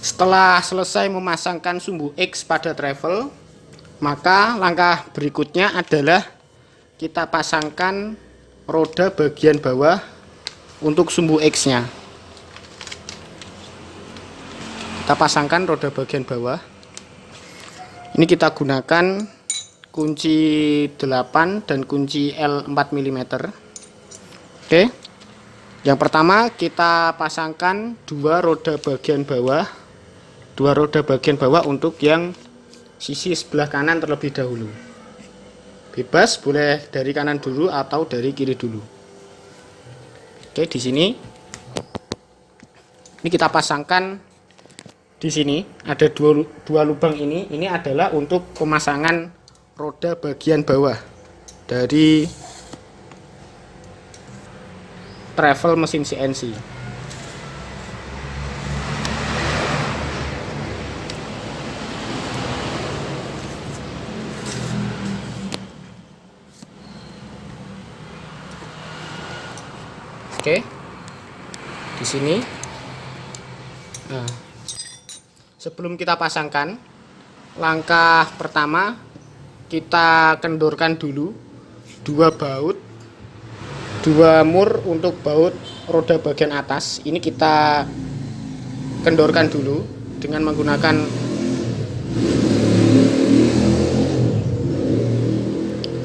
Setelah selesai memasangkan sumbu X pada travel, maka langkah berikutnya adalah kita pasangkan roda bagian bawah untuk sumbu X-nya. Kita pasangkan roda bagian bawah. Ini kita gunakan kunci 8 dan kunci L 4 mm. Oke. Yang pertama kita pasangkan dua roda bagian bawah untuk yang sisi sebelah kanan terlebih dahulu. Bebas, boleh dari kanan dulu atau dari kiri dulu. Oke, di sini kita pasangkan. Di sini ada dua lubang ini. Ini adalah untuk pemasangan roda bagian bawah dari travel mesin CNC. Oke, di sini. Nah, sebelum kita pasangkan, langkah pertama kita kendorkan dulu dua mur untuk baut roda bagian atas. Ini kita kendorkan dulu dengan menggunakan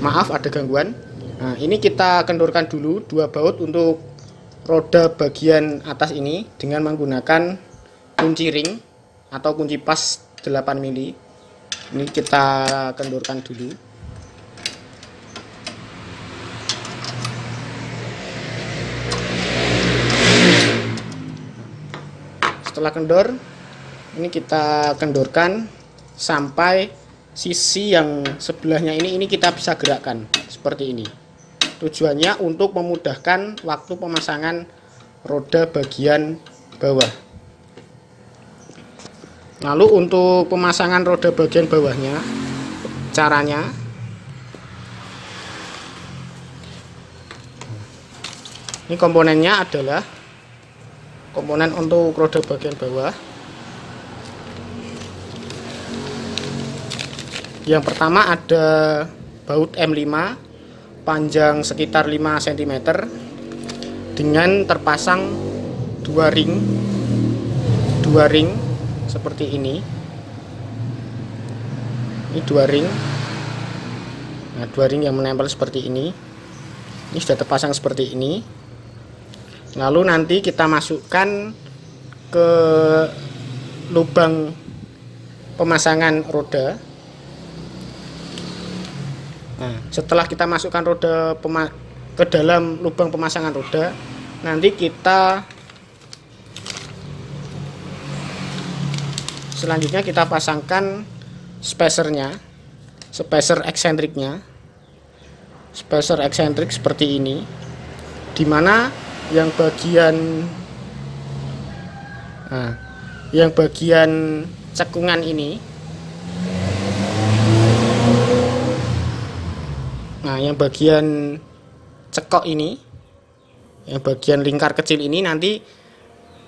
ada gangguan. Nah, ini kita kendorkan dulu dua baut untuk roda bagian atas ini dengan menggunakan kunci ring atau kunci pas 8 mili. Ini kita kendorkan dulu. Setelah kendor, ini kita kendorkan sampai sisi yang sebelahnya ini kita bisa gerakkan seperti ini. Tujuannya untuk memudahkan waktu pemasangan roda bagian bawah. Lalu untuk pemasangan roda bagian bawahnya, caranya ini komponennya adalah komponen untuk roda bagian bawah. Yang pertama ada baut M5 panjang sekitar 5 cm dengan terpasang dua ring seperti ini. Ini dua ring. Nah, dua ring yang menempel seperti ini. Ini sudah terpasang seperti ini. Lalu nanti kita masukkan ke lubang pemasangan roda. Nah, setelah kita masukkan roda ke dalam lubang pemasangan roda, nanti kita selanjutnya kita pasangkan spacer eksentriknya, spacer eksentrik seperti ini, dimana yang bagian cekungan ini, yang bagian cekok ini, yang bagian lingkar kecil ini nanti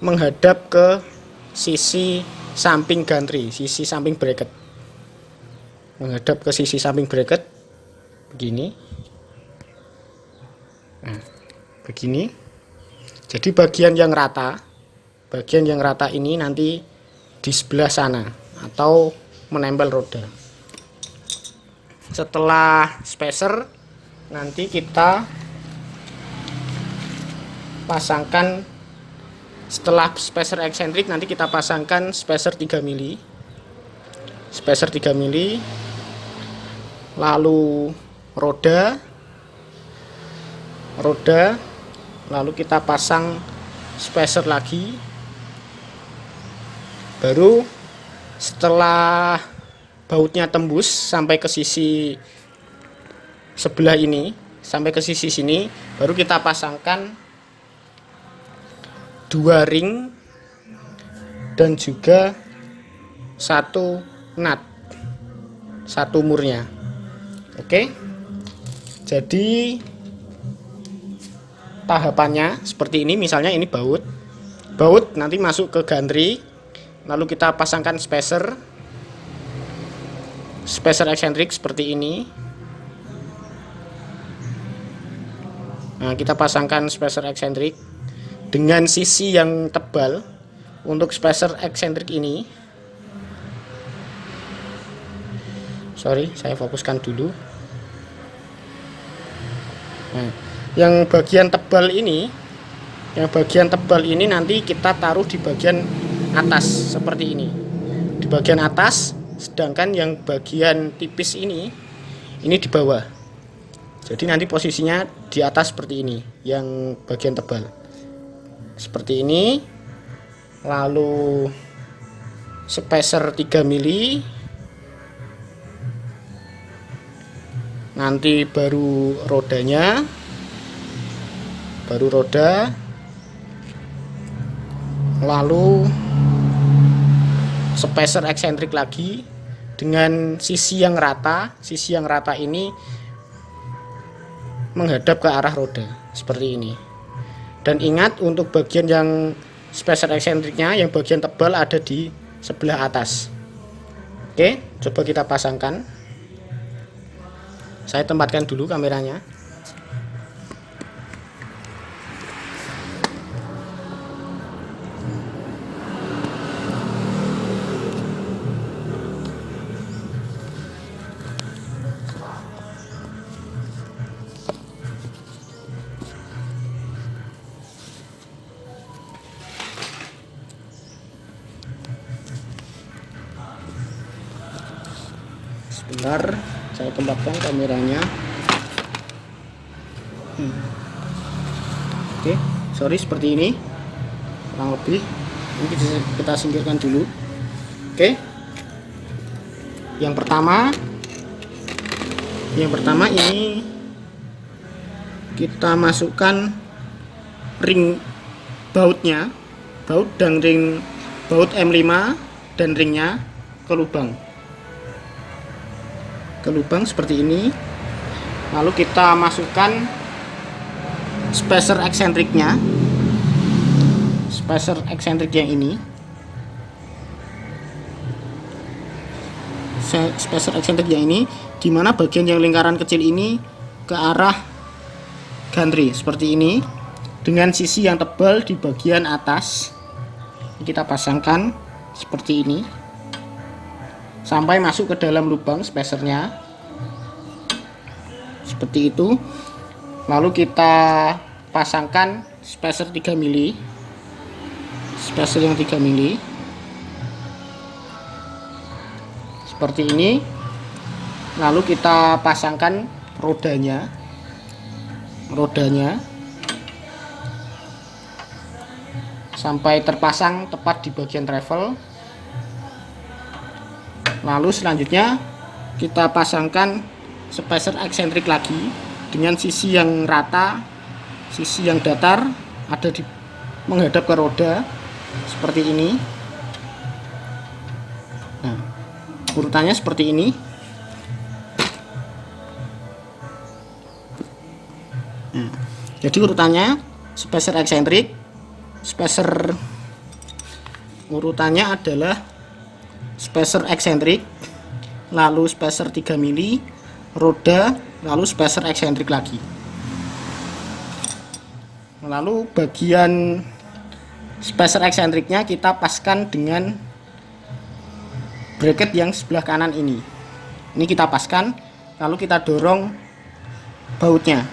menghadap ke sisi samping gantri, sisi samping bracket, menghadap ke sisi samping bracket begini. Nah, begini. Jadi bagian yang rata ini nanti di sebelah sana atau menempel roda. Setelah spacer, nanti kita pasangkan. Setelah spacer eksentrik, nanti kita pasangkan spacer 3 mili. Spacer 3 mili. Lalu roda. Lalu kita pasang spacer lagi. Baru setelah bautnya tembus sampai ke sisi sebelah ini, sampai ke sisi sini, baru kita pasangkan dua ring dan juga satu nut, satu murnya. Oke, jadi tahapannya seperti ini. Misalnya ini baut nanti masuk ke gantri, Lalu kita pasangkan spacer eksentrik seperti ini. Nah, kita pasangkan spacer eksentrik dengan sisi yang tebal untuk spacer eksentrik ini. Sorry, saya fokuskan dulu. Nah, yang bagian tebal ini nanti kita taruh di bagian atas seperti ini, di bagian atas, sedangkan yang bagian tipis ini di bawah. Jadi nanti posisinya di atas seperti ini, yang bagian tebal seperti ini. Lalu spacer 3 mili, nanti baru rodanya, roda, lalu spacer eksentrik lagi dengan sisi yang rata. Sisi yang rata ini menghadap ke arah roda seperti ini. Dan ingat, untuk bagian yang spacer eksentriknya yang bagian tebal ada di sebelah atas. Oke, coba kita pasangkan. Saya tempatkan dulu kameranya. Sebentar, saya tempatkan kameranya. Oke, sorry, seperti ini kurang lebih. Ini kita singkirkan dulu. Oke, yang pertama ini kita masukkan ring bautnya, baut M5 dan ringnya ke lubang seperti ini. Lalu kita masukkan spacer eksentriknya, yang ini, di mana bagian yang lingkaran kecil ini ke arah gantry seperti ini, dengan sisi yang tebal di bagian atas. Kita pasangkan seperti ini sampai masuk ke dalam lubang spacernya seperti itu. Lalu kita pasangkan spacer 3 mili, spacer yang 3 mili seperti ini. Lalu kita pasangkan rodanya sampai terpasang tepat di bagian travel. Lalu selanjutnya kita pasangkan spacer eksentrik lagi dengan sisi yang rata, sisi yang datar, ada di menghadap ke roda seperti ini. Nah, urutannya seperti ini. Nah, jadi urutannya spacer eksentrik, urutannya adalah spacer eksentrik, lalu spacer 3 mili, roda, lalu spacer eksentrik lagi. Lalu bagian spacer eksentriknya kita paskan dengan bracket yang sebelah kanan ini. Ini kita paskan, lalu kita dorong bautnya.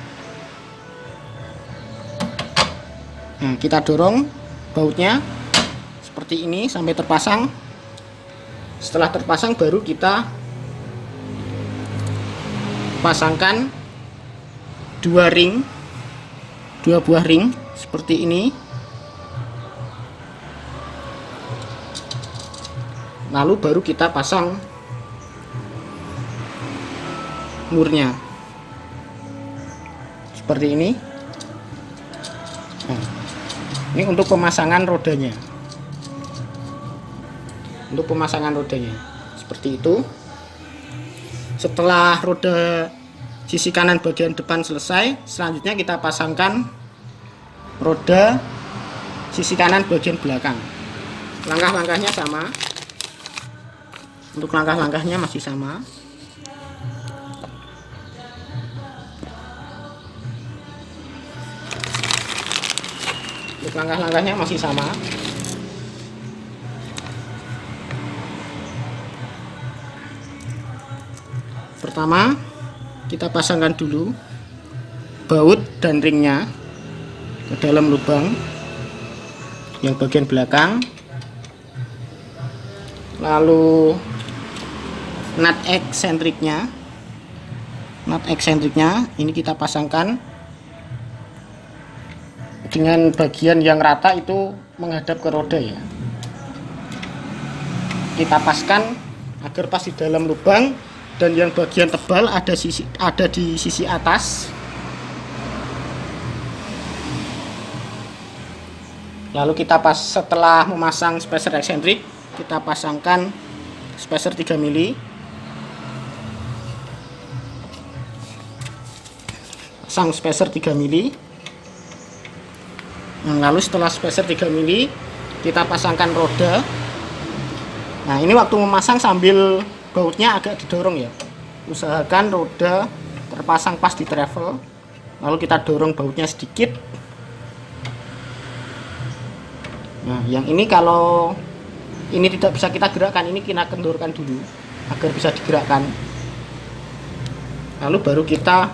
Nah, kita dorong bautnya seperti ini sampai terpasang. Setelah terpasang baru kita pasangkan dua buah ring seperti ini. Lalu baru kita pasang murnya seperti ini. Nah, ini untuk pemasangan rodanya. Seperti itu. Setelah roda sisi kanan bagian depan selesai, selanjutnya kita pasangkan roda sisi kanan bagian belakang. langkah-langkahnya sama. Untuk langkah-langkahnya masih sama. Untuk langkah-langkahnya masih sama. Pertama, kita pasangkan dulu baut dan ringnya ke dalam lubang yang bagian belakang. Lalu nut eksentriknya ini kita pasangkan dengan bagian yang rata itu menghadap ke roda ya. Kita paskan agar pas di dalam lubang, dan yang bagian tebal ada di sisi atas. Lalu kita setelah memasang spacer eksentrik, kita pasangkan spacer 3 mili. Pasang spacer 3 mili. Lalu setelah spacer 3 mili, kita pasangkan roda. Nah, ini waktu memasang sambil bautnya agak didorong ya. Usahakan roda terpasang pas di travel. Lalu kita dorong bautnya sedikit. Nah, yang ini kalau ini tidak bisa kita gerakkan, ini kita kendorkan dulu agar bisa digerakkan. Lalu baru kita,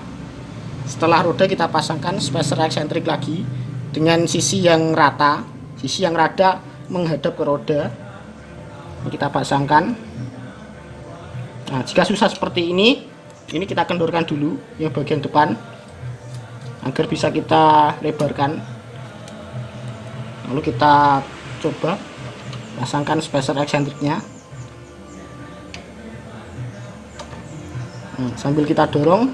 setelah roda kita pasangkan spacer eksentrik lagi dengan sisi yang rata, sisi yang rada menghadap ke roda. Ini kita pasangkan. Nah, jika susah seperti ini kita kendorkan dulu yang bagian depan agar bisa kita lebarkan. Lalu kita coba pasangkan spacer eksentriknya. Nah, sambil kita dorong,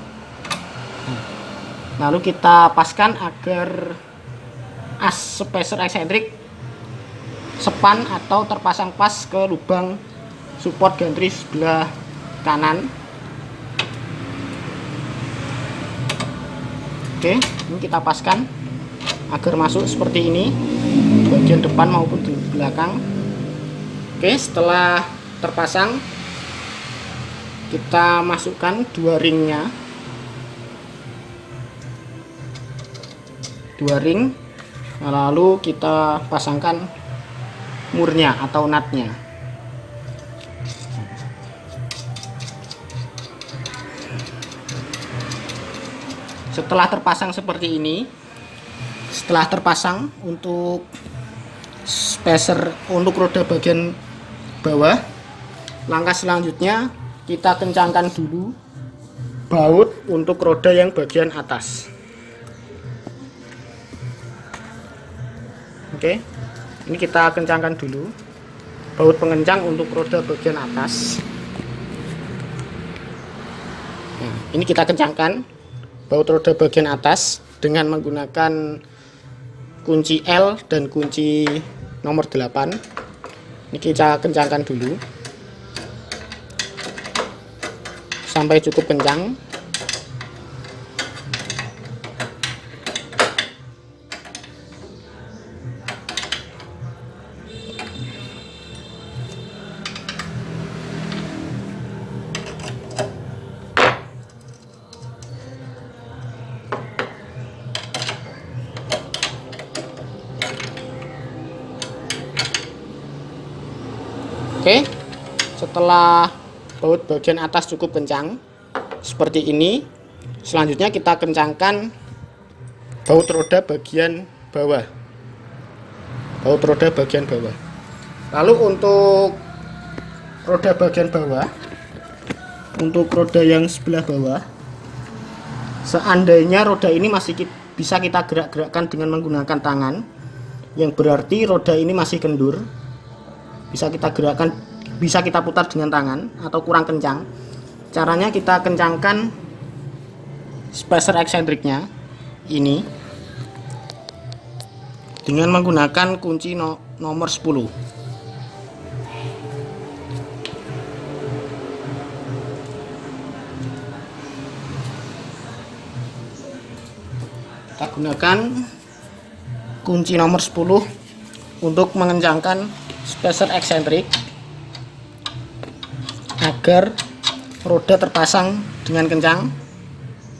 lalu kita paskan agar as spacer eksentrik sepan atau terpasang pas ke lubang support gantry sebelah kanan. Oke, ini kita paskan agar masuk seperti ini, bagian depan maupun di belakang. Oke, setelah terpasang, kita masukkan dua ringnya, lalu kita pasangkan murnya atau nutnya. Setelah terpasang seperti ini, setelah terpasang untuk spacer untuk roda bagian bawah, langkah selanjutnya kita kencangkan dulu baut untuk roda yang bagian atas. Oke, ini kita kencangkan dulu baut pengencang untuk roda bagian atas. Nah, ini kita kencangkan baut roda bagian atas dengan menggunakan kunci L dan kunci nomor 8. Ini kita kencangkan dulu sampai cukup kencang. Oke, setelah baut bagian atas cukup kencang seperti ini, selanjutnya kita kencangkan baut roda bagian bawah. Lalu untuk roda bagian bawah, untuk roda yang sebelah bawah, seandainya roda ini masih bisa kita gerak-gerakkan dengan menggunakan tangan, yang berarti roda ini masih kendur, bisa kita gerakkan, bisa kita putar dengan tangan atau kurang kencang. Caranya kita kencangkan spacer eksentriknya ini dengan menggunakan kunci nomor 10. Kita gunakan kunci nomor 10 untuk mengencangkan spacer eksentrik agar roda terpasang dengan kencang.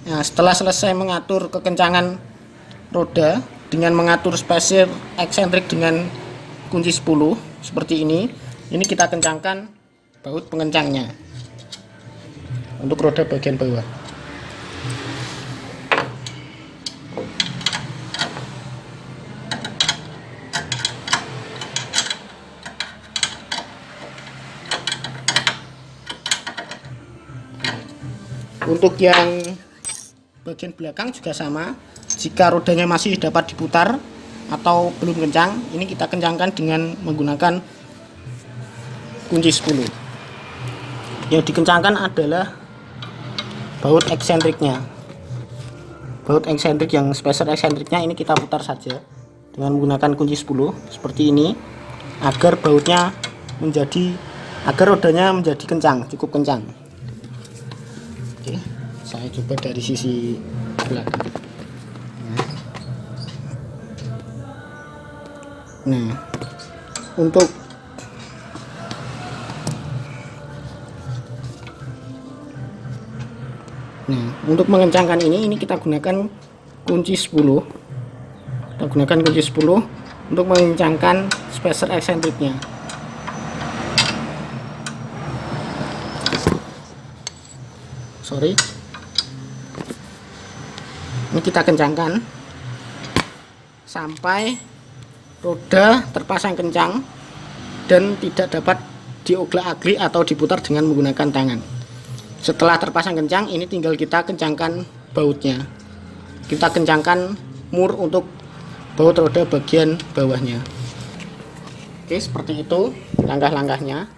Nah, setelah selesai mengatur kekencangan roda dengan mengatur spacer eksentrik dengan kunci 10 seperti ini kita kencangkan baut pengencangnya untuk roda bagian bawah. Untuk yang bagian belakang juga sama. Jika rodanya masih dapat diputar atau belum kencang, ini kita kencangkan dengan menggunakan kunci 10. Yang dikencangkan adalah baut eksentriknya. Baut eksentrik yang spacer eksentriknya ini kita putar saja dengan menggunakan kunci 10 seperti ini agar rodanya menjadi kencang, cukup kencang. Oke, saya coba dari sisi belakang. Nah, untuk mengencangkan ini kita gunakan kunci 10. Kita gunakan kunci 10 untuk mengencangkan spacer eksentriknya. Ini kita kencangkan sampai roda terpasang kencang dan tidak dapat diogla-agli atau diputar dengan menggunakan tangan. Setelah terpasang kencang, ini tinggal kita kencangkan bautnya. Kita kencangkan mur untuk baut roda bagian bawahnya. Oke, seperti itu langkah-langkahnya.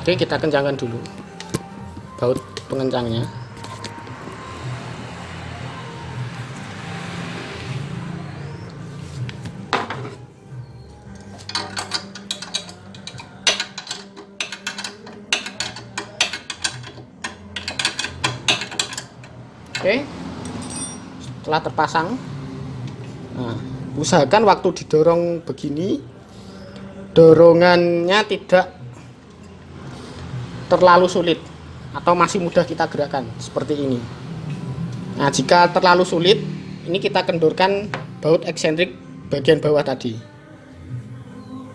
Oke, kita kencangkan dulu baut pengencangnya. Oke, setelah terpasang, usahakan waktu didorong begini dorongannya tidak terlalu sulit atau masih mudah kita gerakkan seperti ini. Nah, jika terlalu sulit, ini kita kendorkan baut eksentrik bagian bawah tadi.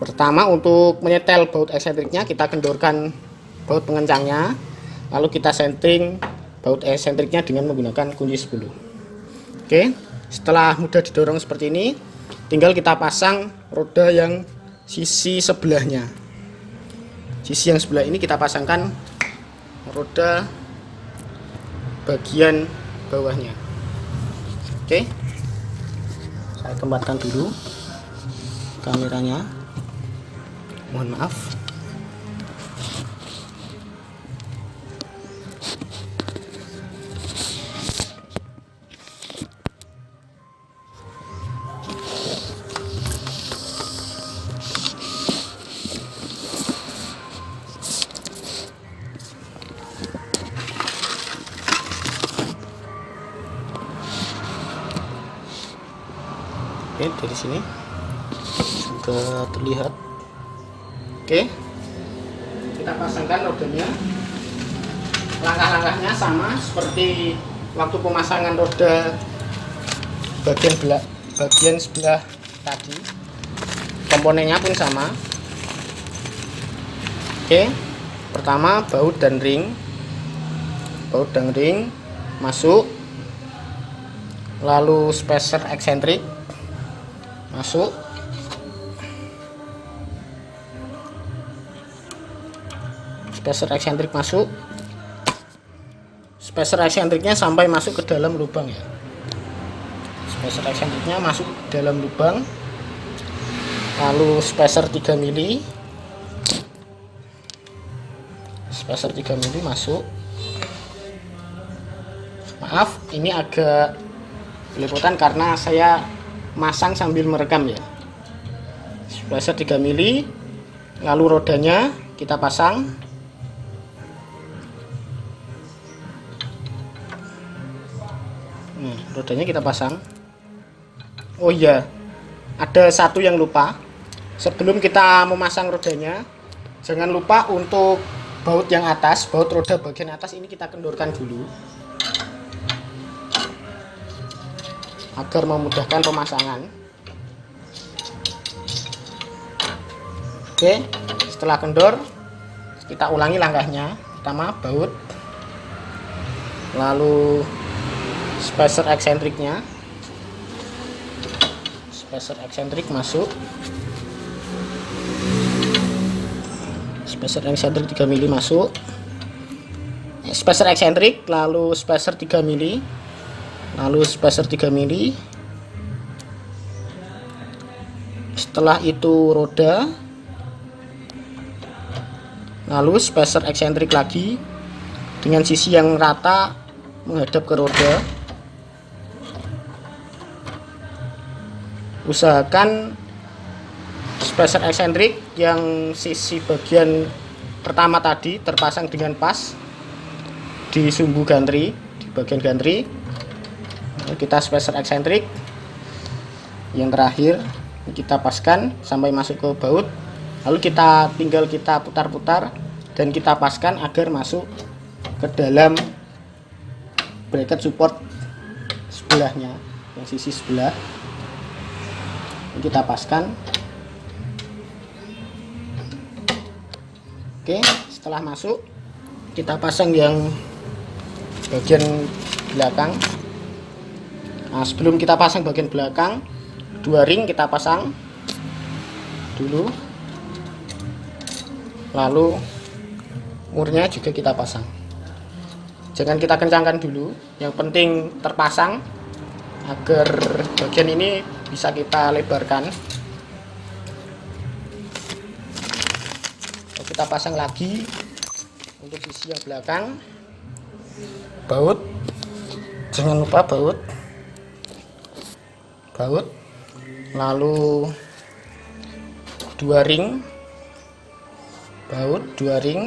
Pertama, untuk menyetel baut eksentriknya kita kendorkan baut pengencangnya, lalu kita sentring baut eksentriknya dengan menggunakan kunci 10. Oke, setelah mudah didorong seperti ini, tinggal kita pasang roda yang sisi sebelahnya. Sisi yang sebelah ini kita pasangkan roda bagian bawahnya. Oke, saya kembalikan dulu kameranya. Mohon maaf. Oke, dari sini sudah terlihat. Oke, kita pasangkan rodanya. Langkah-langkahnya sama seperti waktu pemasangan roda bagian sebelah tadi. Komponennya pun sama. Oke, pertama baut dan ring masuk, lalu spacer eksentrik masuk, spacer eksentriknya sampai masuk ke dalam lubang ya. Spacer eksentriknya masuk ke dalam lubang, lalu spacer 3 mili masuk. Maaf, ini agak belepotan karena saya masang sambil merekam ya. Spacer 3 mili, lalu rodanya kita pasang. Rodanya kita pasang. Oh iya, ada satu yang lupa. Sebelum kita memasang rodanya, jangan lupa untuk baut yang atas, baut roda bagian atas ini kita kendorkan dulu agar memudahkan pemasangan. Oke, setelah kendor kita ulangi langkahnya. Pertama baut, lalu spacer eksentriknya, spacer eksentrik masuk, spacer eksentrik 3 mili masuk, spacer eksentrik, lalu spacer 3 mili, lalu spacer 3 mili. Setelah itu roda, lalu spacer eksentrik lagi dengan sisi yang rata menghadap ke roda. Usahakan spacer eksentrik yang sisi bagian pertama tadi terpasang dengan pas di sumbu gantri, di bagian gantri. Lalu kita spacer eksentrik yang terakhir kita paskan sampai masuk ke baut, lalu tinggal kita putar-putar dan kita paskan agar masuk ke dalam bracket support sebelahnya, yang sisi sebelah. Kita paskan. Oke, setelah masuk kita pasang yang bagian belakang. Nah, sebelum kita pasang bagian belakang, 2 ring kita pasang dulu, lalu murnya juga kita pasang. Jangan kita kencangkan dulu, yang penting terpasang agar bagian ini bisa kita lebarkan. Lalu kita pasang lagi untuk sisi yang belakang. Baut, jangan lupa baut, lalu 2 ring, baut 2 ring,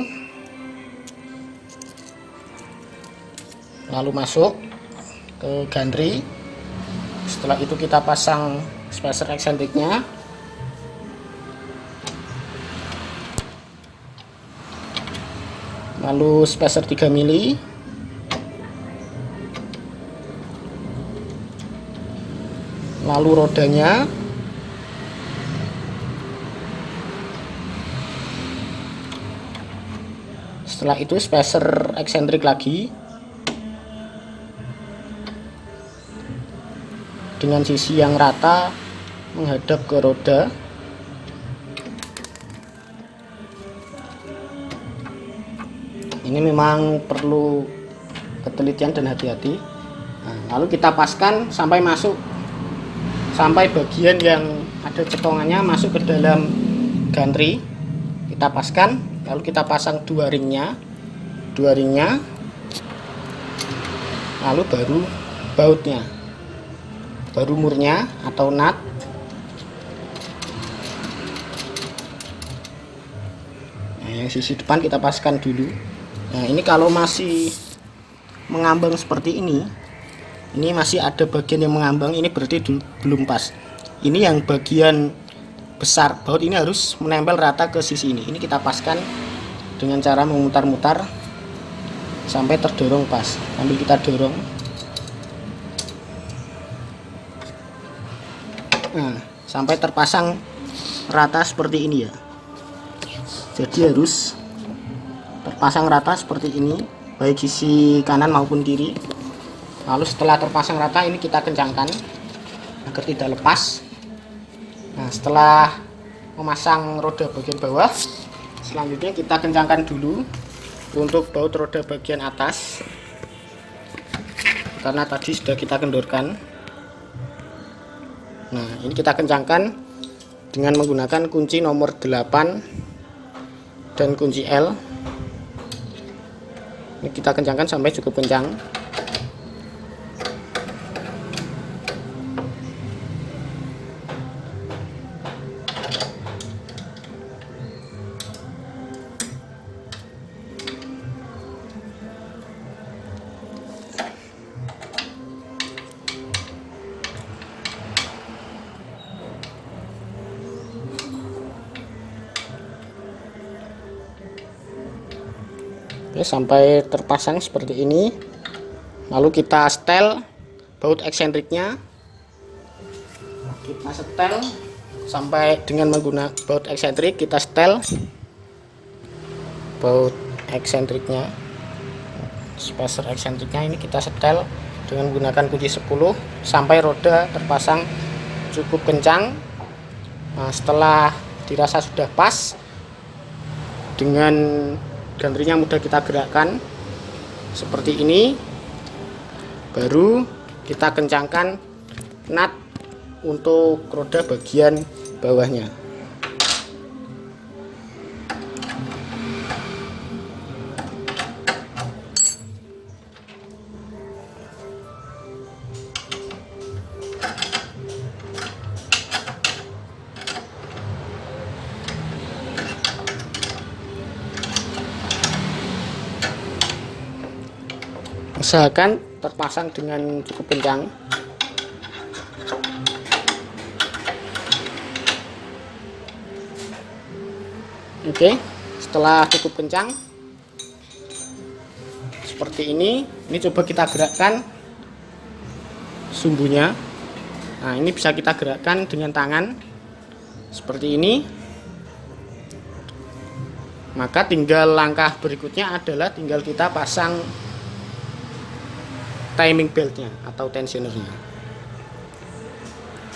lalu masuk ke gantri. Setelah itu kita pasang spacer eksentriknya, lalu spacer 3 mili, lalu rodanya, setelah itu spacer eksentrik lagi dengan sisi yang rata menghadap ke roda. Ini memang perlu ketelitian dan hati-hati. Nah, lalu kita paskan sampai bagian yang ada cekongannya masuk ke dalam gantri. Kita paskan, lalu kita pasang 2 ringnya, lalu baru bautnya, baru murnya atau nut. Nah, yang sisi depan kita paskan dulu. Nah, ini kalau masih mengambang seperti ini masih ada bagian yang mengambang, ini berarti belum pas. Ini yang bagian besar baut ini harus menempel rata ke sisi ini. Ini kita paskan dengan cara memutar-mutar sampai terdorong pas. Sambil kita dorong. Nah, sampai terpasang rata seperti ini ya. Jadi harus terpasang rata seperti ini, baik sisi kanan maupun kiri. Lalu setelah terpasang rata ini kita kencangkan agar tidak lepas. Nah, setelah memasang roda bagian bawah, selanjutnya kita kencangkan dulu untuk baut roda bagian atas, karena tadi sudah kita kendorkan. Nah, ini kita kencangkan dengan menggunakan kunci nomor 8 dan kunci L. Ini kita kencangkan sampai cukup kencang. Oke, sampai terpasang seperti ini. Lalu kita setel baut eksentriknya. Kita setel sampai dengan menggunakan baut eksentrik. Kita setel baut eksentriknya, spacer eksentriknya ini kita setel dengan menggunakan kunci 10 sampai roda terpasang cukup kencang. Nah, setelah dirasa sudah pas, dengan gantrinya mudah kita gerakkan seperti ini, baru kita kencangkan nut untuk roda bagian bawahnya. Usahakan terpasang dengan cukup kencang. Oke, setelah cukup kencang seperti ini coba kita gerakkan sumbunya. Nah, ini bisa kita gerakkan dengan tangan seperti ini. Maka tinggal langkah berikutnya adalah tinggal kita pasang timing beltnya atau tensionernya.